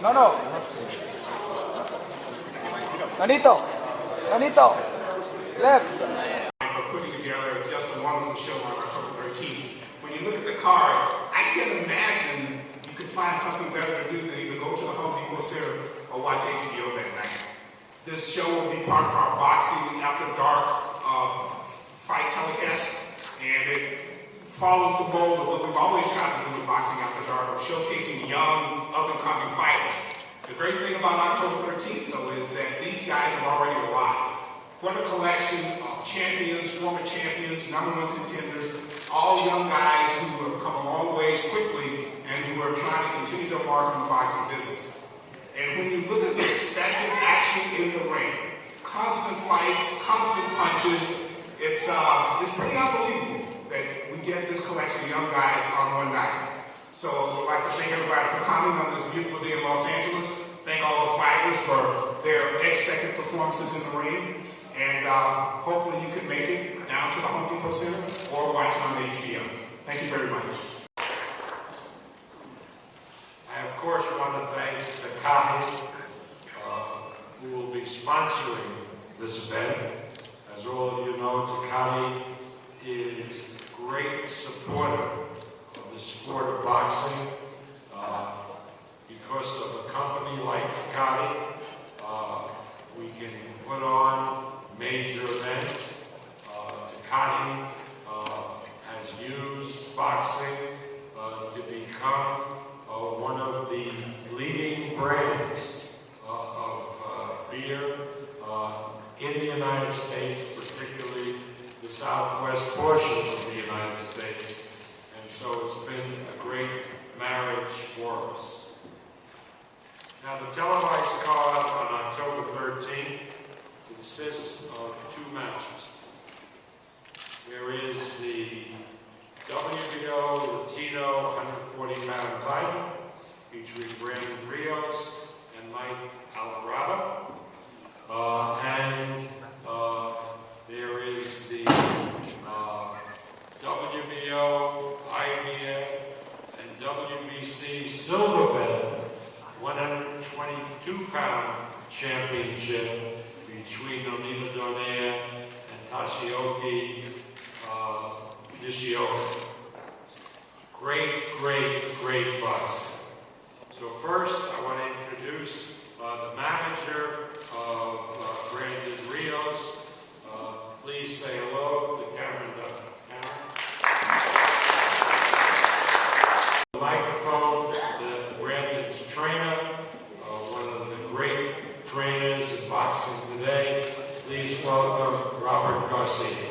No, no. Donito. Donito. Left. For putting together just a wonderful show on October 13th. When you look at the card, I can't imagine you could find something better to do than either go to the Home Depot Center or watch HBO that night. This show will be part of our Boxing After Dark fight telecast, and it follows the mold of what we've always tried to do with Boxing After Dark, of showcasing young, up-and-coming fighters. The great thing about October 13th, though, is that these guys have already arrived. What a collection of champions, former champions, number one contenders, all young guys who have come a long ways quickly and who are trying to continue their mark on the boxing business. And when you look at the expected action in the ring, constant fights, constant punches, it's pretty unbelievable that we get this collection of young guys on one night. So I'd like to thank everybody for coming on this beautiful day in Los Angeles. Thank all the fighters for their expected performances in the ring. And hopefully you can make it down to the Home Depot Center or watch it on HBO. Thank you very much. I, of course, want to thank Takagi, who will be sponsoring this event. As all of you know, Takagi is a great supporter of the sport of boxing. Because of a company like Takagi, we can put on major events. Takagi has used boxing to become one of the leading brands of beer in the United States, particularly the southwest portion of the United States. And so it's been a great marriage for us. Now, the televised card on October 13th consists of two matches. There is the WBO Latino 140-pound title featuring Brandon Rios and Mike Alvarado. And there is the WBO, IBF, and WBC silver belt 122-pound championship between Donaire and NISHIOKA. Great boxing. So first, I want to introduce the manager of Brandon Rios. Please say hello to Cameron Dunn. The microphone, Brandon's trainer, one of the great trainers in boxing today. Please welcome Robert Garcia.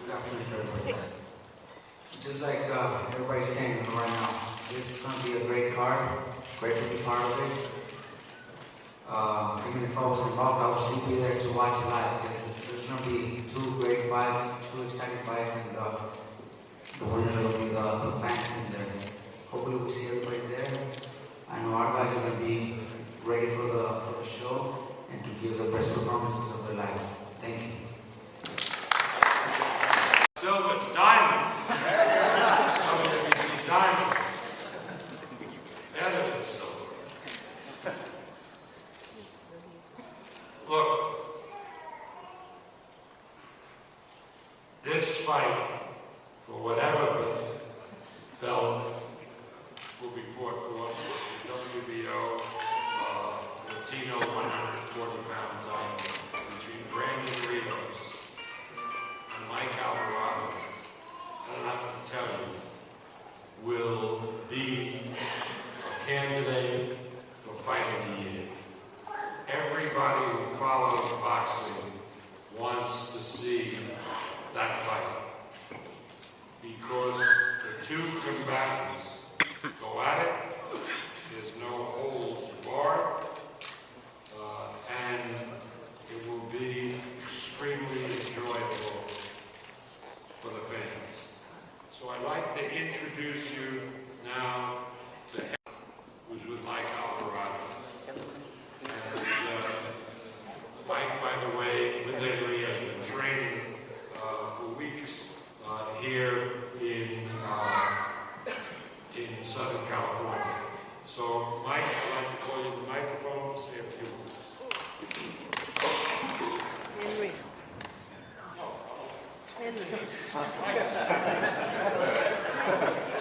Good afternoon, everybody. Just like everybody's saying right now, this is going to be a great card. Great to be part of it. Even if I was involved, I would still be there to watch it live because there's going to be two great fights, two exciting fights, and the winners will be the fans in there. Hopefully we see everybody there. I know our guys are going to be ready for the show and to give the best performances of their lives. Thank you. Silver, it's diamond. WBC diamond. Better than silver. Look, this fight, for whatever belt will be fought for, is the WBO Latino 140-pound title between Brandon Rios and Mike Alvarado. I don't have to tell you, will be a candidate for Fight of the Year. Everybody who follows boxing wants to see that fight because the two combatants go at it. There's no holds barred, and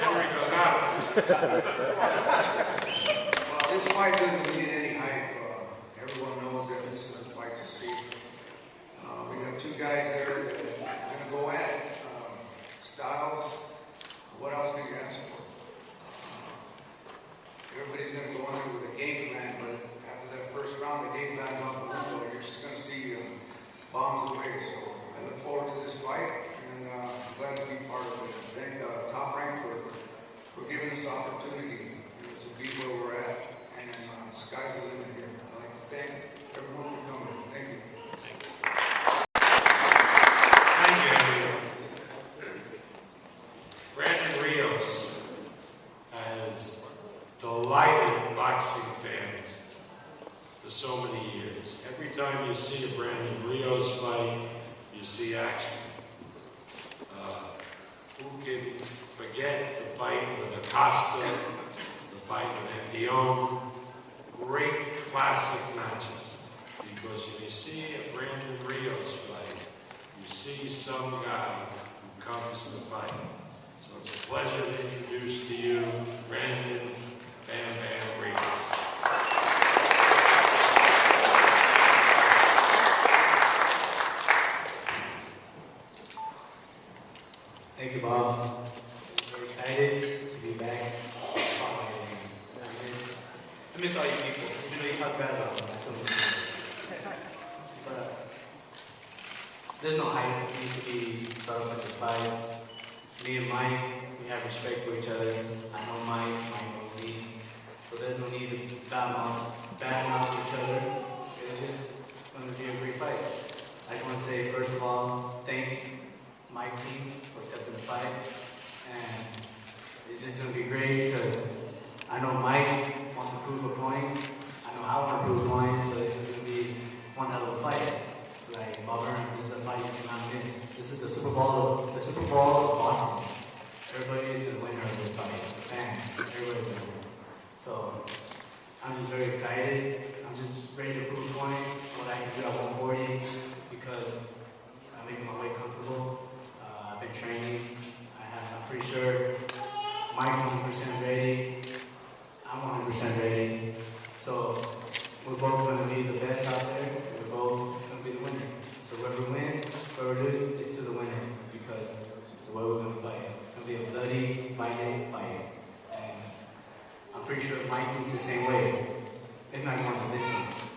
Henry Donaire. Well, this fight doesn't need any hype. Everyone knows that this is a fight to see. We got two guys there that are going to go at it. Styles, what else can you ask for? Everybody's going to go in there with a game plan, but after that first round, the game plan's out the window. You're just going to see bombs away. So I look forward to this fight, and I'm glad to be part of it. Thank Top Rank for giving us the opportunity to be where we're at. And sky's the limit here. I'd like to thank everyone for coming. Thank you. Thank you, Henry. Brandon Rios has delighted boxing fans for so many years. Every time you see a Brandon Rios fight, you see action. Who can forget the fight with Acosta, the fight with Etienne? Great classic matches. Because if you see a Brandon Rios fight, you see some guy who comes to fight. So it's a pleasure to introduce to you Brandon Bam Bam Rios. Thank you, Bob. We're excited to be back. I miss all you people. You know, you talk bad about them. I still miss you. But there's no hype. It needs to be brought up at the fight. Me and Mike, we have respect for each other. I know Mike knows me. So there's no need to badmouth each other. It's going to be a great fight. I just want to say, first of all, thanks my team for accepting the fight, and it's just going to be great because I know Mike wants to prove a point, I know I want to prove a point, so it's going to be one hell of a fight. Like Bob Earn, this is a fight you cannot miss. This is the Super Bowl of boxing. Everybody is the winner of this fight. Fans, everybody's the winner. So I'm just very excited. I'm just ready to prove a point, what I can do at 140, because I'm making my weight comfortable. I've been training. I'm pretty sure Mike's 100% ready. I'm 100% ready. So we're both going to be the best out there. It's going to be the winner. So whoever wins, whoever loses, it's to the winner because the way we're going to fight. It's going to be a bloody, violent fight. And I'm pretty sure Mike thinks the same way. It's not going the distance.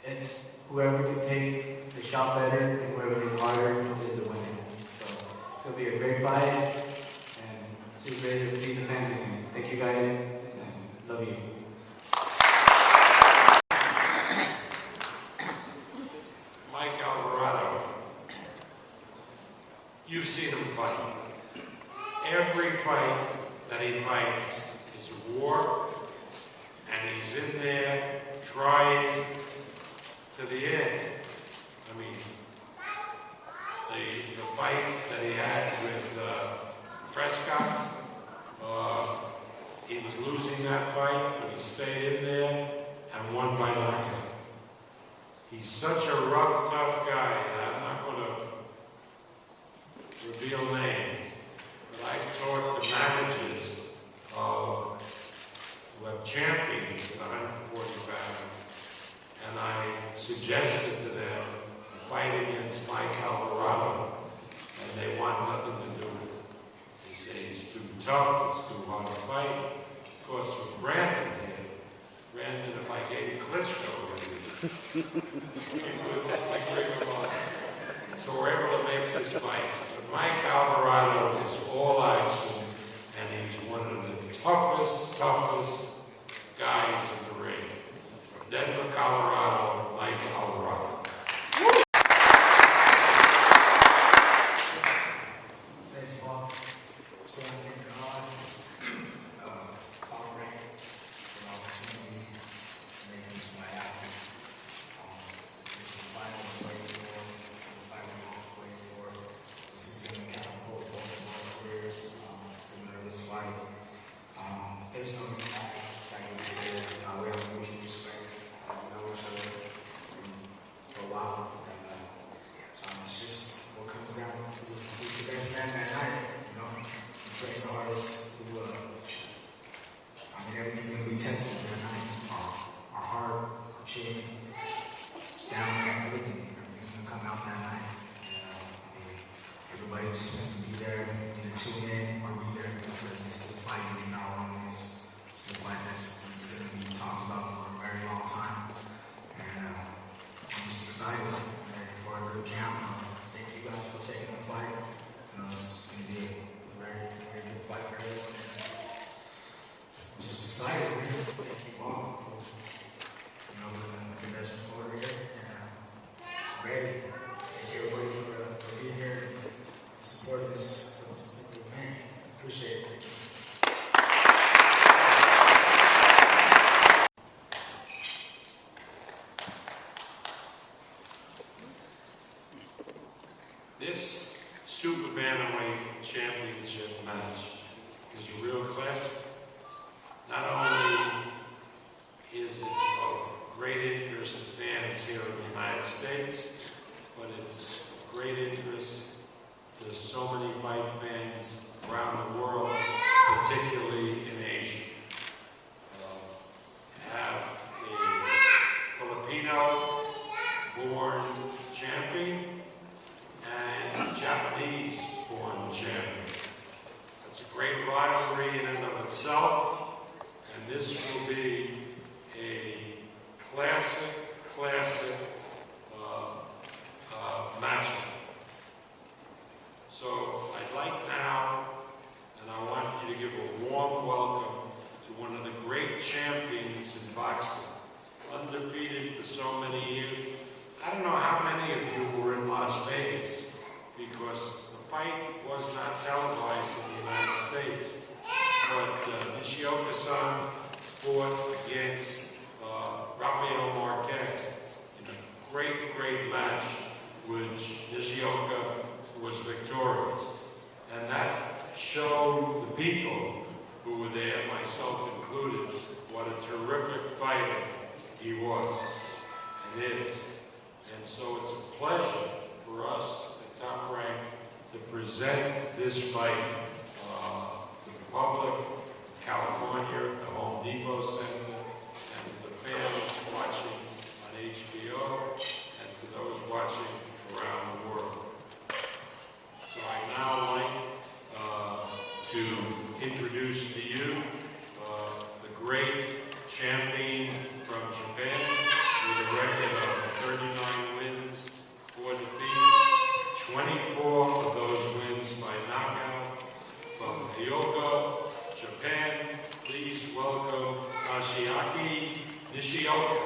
It's whoever can take the shot better and whoever hits harder is the winner. It's going to be a great fight, and just ready to please the fans again. Thank you guys, and love you. Mike Alvarado, you've seen him fight. Every fight that he fights is a war, and he's in there trying to the end. I mean, the fight that he had with Prescott, he was losing that fight, but he stayed in there and won by knockout. He's such a rough, tough guy, and I'm not going to reveal names, but I've talked to managers who have champions at 140 pounds, and I suggested to them fight against Mike Alvarado, and they want nothing to do with it. They say he's too tough, it's too hard to fight. Of course, with Brandon here, Brandon, if I gave you Klitschko, he would take my great one. So we're able to make this fight. But Mike Alvarado is all action, and he's one of the toughest guys in the ring. From Denver, Colorado, Mike Alvarado. Thanks, Bob. So I thank God, Top Rank, for the opportunity to make this my athlete. This is the final everybody just has to be there, either tune in or be there because this is the fight you do not want to miss. It's the fight that's going to be talked about for a very long time. And I'm just excited. I'm ready for a good count. Thank you guys for taking the fight. It's going to be a very, very good fight for everyone. I'm just excited, man. Thank you all for the best reporter here. And I'm ready. Thank everybody for being here and supporting this event. Appreciate it. This Super Bantamweight Championship match is a real classic. Not only is it of great interest to fans here in the United States, but it's of great interest to so many fight fans around the world, particularly in Asia. Have a Filipino-born champion and Japanese-born champion. That's a great rivalry in and of itself, and this will be a classic matchup. So I'd like now, and I want you to give a warm welcome to one of the great champions in boxing, undefeated for so many years. I don't know how many of you were in Las Vegas, because the fight was not televised in the United States. But NISHIOKA-san fought against Rafael Marquez in a great match, which Nishioka was victorious. And that showed the people who were there, myself included, what a terrific fighter he was and is. And so it's a pleasure for us at Top Rank to present this fight to the public, California, the Home Depot Center, and to the fans watching on HBO, and to those watching around the world. So I'd now like to introduce to you the great champion from Japan with a record of 39 wins, 4 defeats, 24 of those wins by knockout. From Ryoga, Japan, please welcome Kashiaki Nishioka.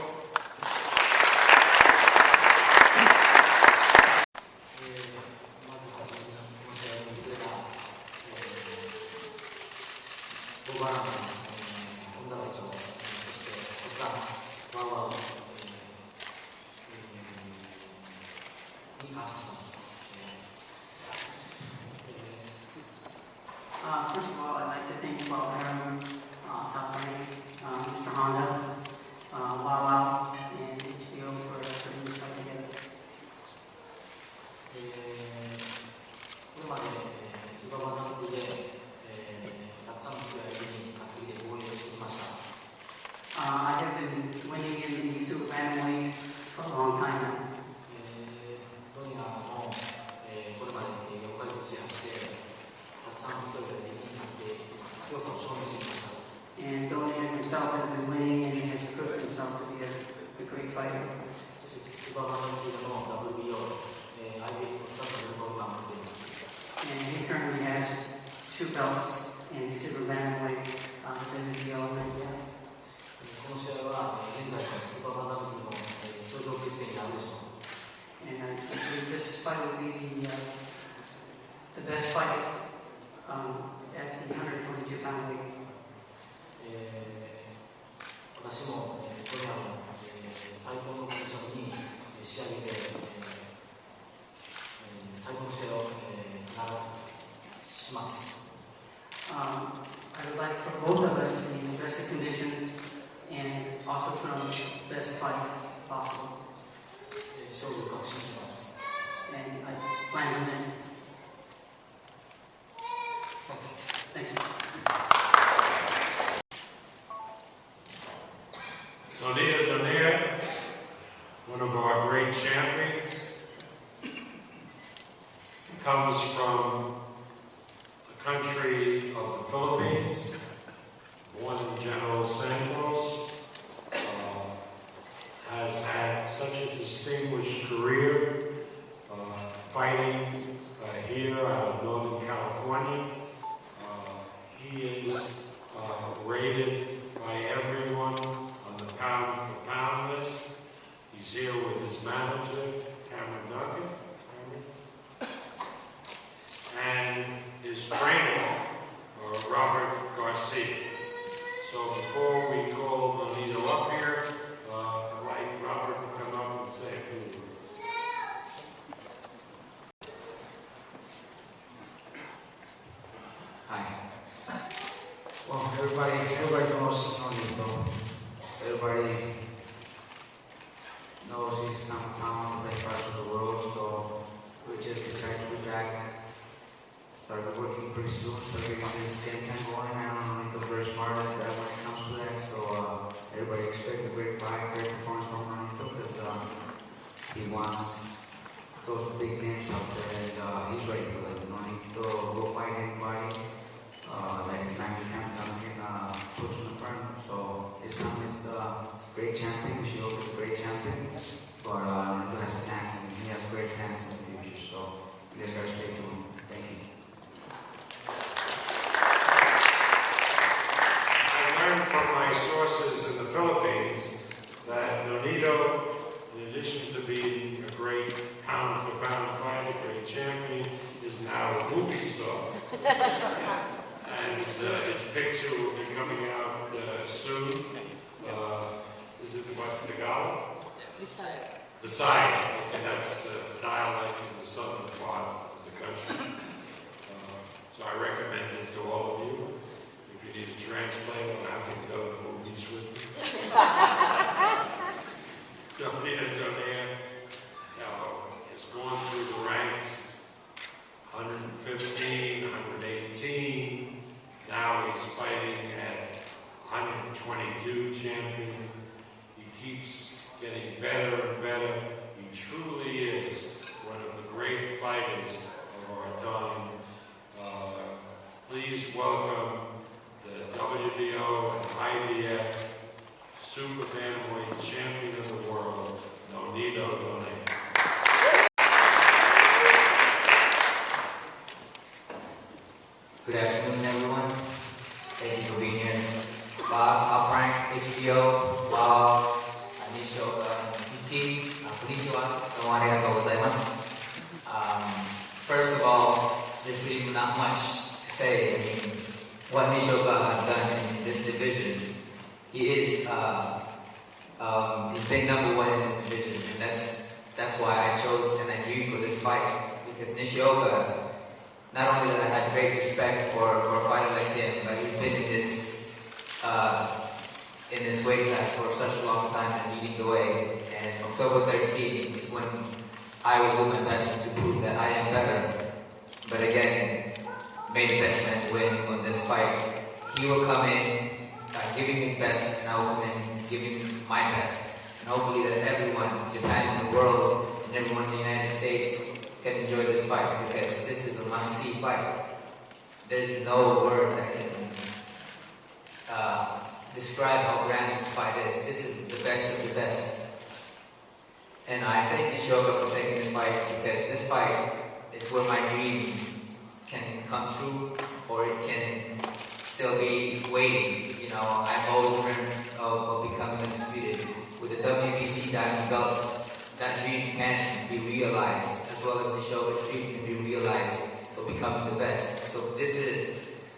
強さを証明してきました。And Donaire himself has been winning and he has proved himself to be a great fighter. そしてスーパーバンタム級の WBO、IBF の2つのベルトを持っています。And he currently has 2 belts in super bantamweight, WBO and IBF. この試合は現在のスーパーバンタム級の頂上決戦になるでしょう。And I believe this fight will be the best fight at the 122 pound weight. 私もこれらの最高のコンディションに仕上げて最高の試合をします。I would like for both of us to be in the best of conditions and also put on the best fight possible. 勝利を確信します。And I plan to win. Thank you. Donaire, one of our great champions. comes from the country of the Philippines, born in General Santos, has had such a distinguished career fighting here out of Northern California. He is rated by everyone on the pound for pound list. He's here with his manager, Cameron Duncan, and his trainer, Robert Garcia. So before we call Donito up here, I'd like Robert to come up and say a few words. Hi. Well, everybody knows Donito. Everybody knows he's number one in the best part of the world, so we're just excited to be back. Started working pretty soon, so getting this game plan going. I don't know, Donito's very smart when it comes to that, so everybody expects a great fight, great performance from Donito, because he wants those big names out there, and he's ready for them. Donito will fight anybody that his manager can't put in the front. So this time it's a great champion. We should hope it's a great champion, but Donito has plans, and he has great plans in the future. So you guys gotta stay tuned. Thank you. From my sources in the Philippines that Donito, in addition to being a great pound for pound fighter, a great champion, is now a movie star. And his picture will be coming out soon. Is it what, Tagalog? The side. And that's the dialect in the southern part of the country. So I recommend it to all of you. If you need a translator, I'm happy to go to movies with me. Donaire has gone through the ranks, 115, 118. Now he's fighting at 122 champion. He keeps getting better and better. He truly is one of the great fighters of our time. Please welcome the WBO and IBF Super Bantamweight Champion of the World, Donito Donaire. Good afternoon, everyone. Thank you for being here. Top rank HBO, NISHIOKA, his team, konnichiwa, domo arigatou gozaimasu. First of all, there's really not much to say. I mean, what NISHIOKA have done in this division, he is he's been number one in this division, and that's why I chose and I dreamed for this fight, because NISHIOKA, not only that I had great respect for a fighter like him, but he's been in this weight class for such a long time and leading the way. And October 13 is when I will do my best to prove that I am better. But again, may the best man win on this fight. He will come in giving his best, and I will come in giving my best. And hopefully that everyone, Japan and the world, and everyone in the United States can enjoy this fight, because this is a must-see fight. There's no word that can describe how grand this fight is. This is the best of the best. And I thank NISHIOKA for taking this fight, because this fight is where my dreams can come true, or it can still be waiting. You know, I've always dreamed of becoming undisputed. With the WBC diamond belt, that dream can be realized, as well as NISHIOKA's dream can be realized of becoming the best. So this is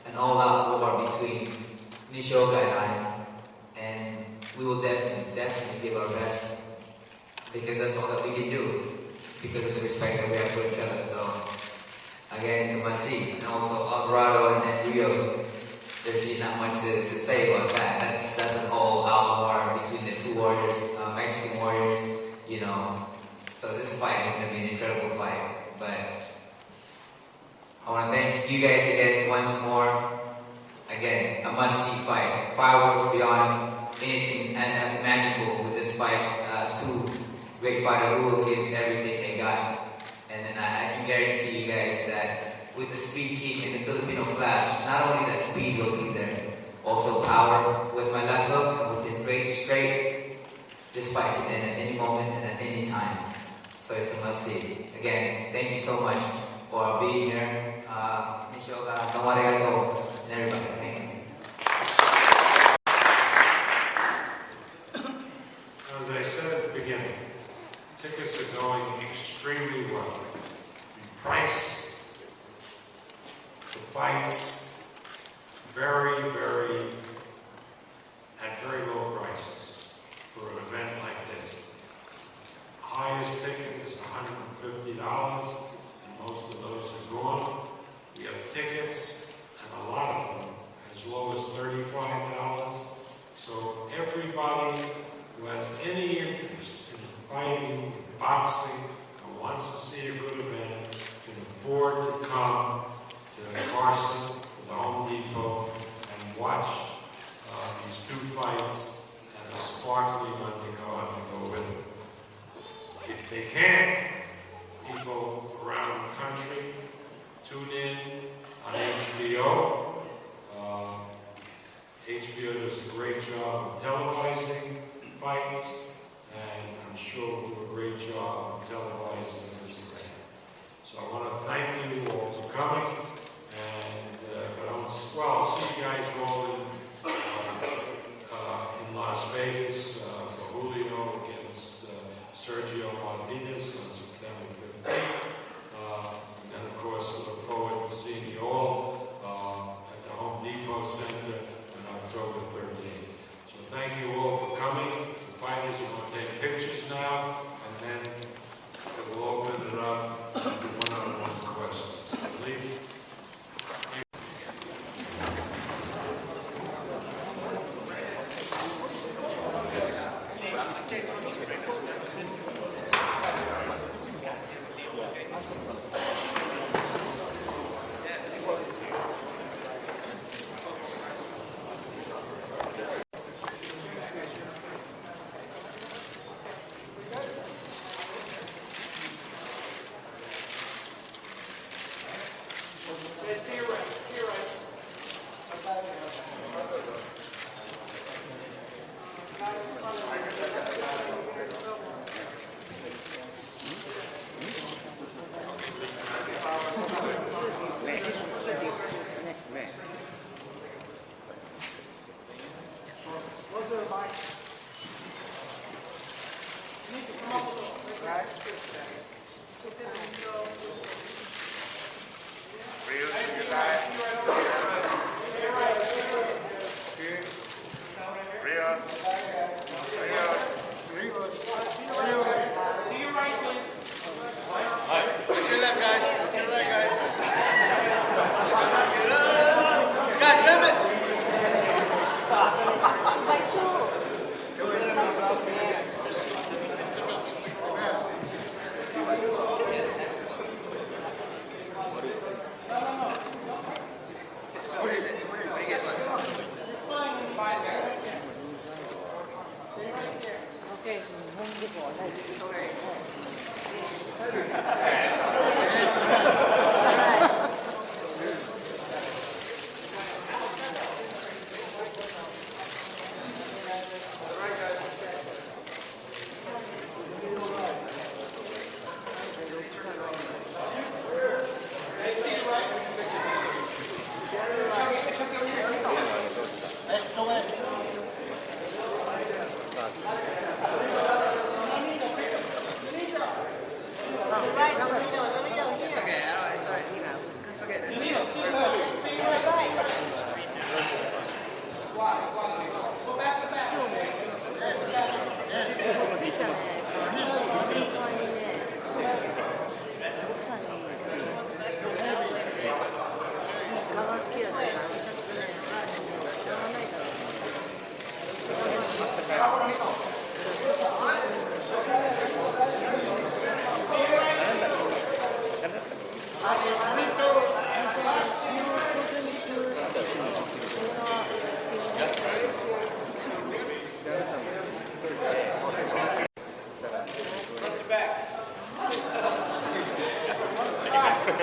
an all-out war between NISHIOKA and I, and we will definitely give our best, because that's all that we can do, because of the respect that we have for each other. So again, it's a must-see. And also Alvarado and Rios, there's really not much to say about that. That's an all-out war between the two warriors, Mexican warriors. You know, so this fight is going to be an incredible fight. But I want to thank you guys again once more. Again, a must-see fight. Fireworks beyond anything magical with this fight. Two great fighters who will give everything they got. And then I can guarantee you guys that with the speed kick and the Filipino flash, not only that speed will be there, also power with my left hook and with his great straight. This fight can end at any moment and at any time. So it's a must see. Again, thank you so much for being here. Nishioka, Donaire, and everybody. Thank you. As I said at the beginning, tickets are going extremely well. We price the fights at very low prices for an event like this. Highest ticket is $150, and most of those are gone. We have tickets, and a lot of them, as low as $35. So everybody who has any interest in fighting, boxing, and wants to see a good event can afford to come to Carson, to the Home Depot, and watch these two fights and a sparkling undercard to go with it. If they can't, people around the country tune in on HBO. HBO does a great job of televising fights, and I'm sure we'll do a great job of televising this event. So I want to thank you all for coming, and if I don't, well, I'll see you guys all in Las Vegas for Julio against Sergio Martinez on September 15th. And then, of course, I look forward to seeing you all at the Home Depot Center on October 13th. So thank you all for coming. The fighters are going to take pictures now, and then we'll open it up to one-on-one questions. I believe. Ha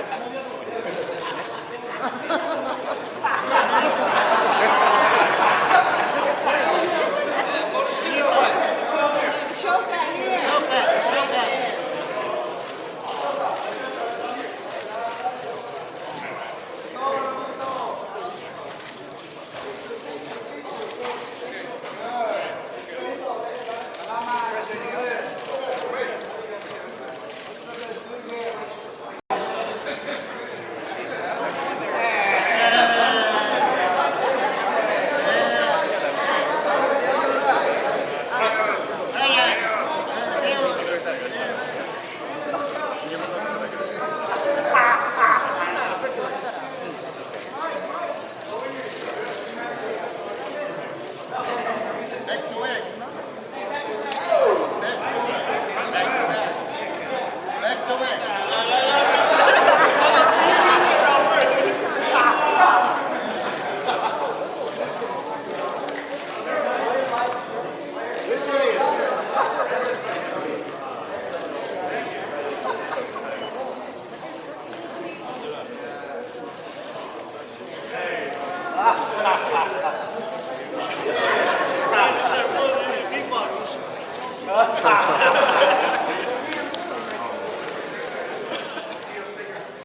ha ha!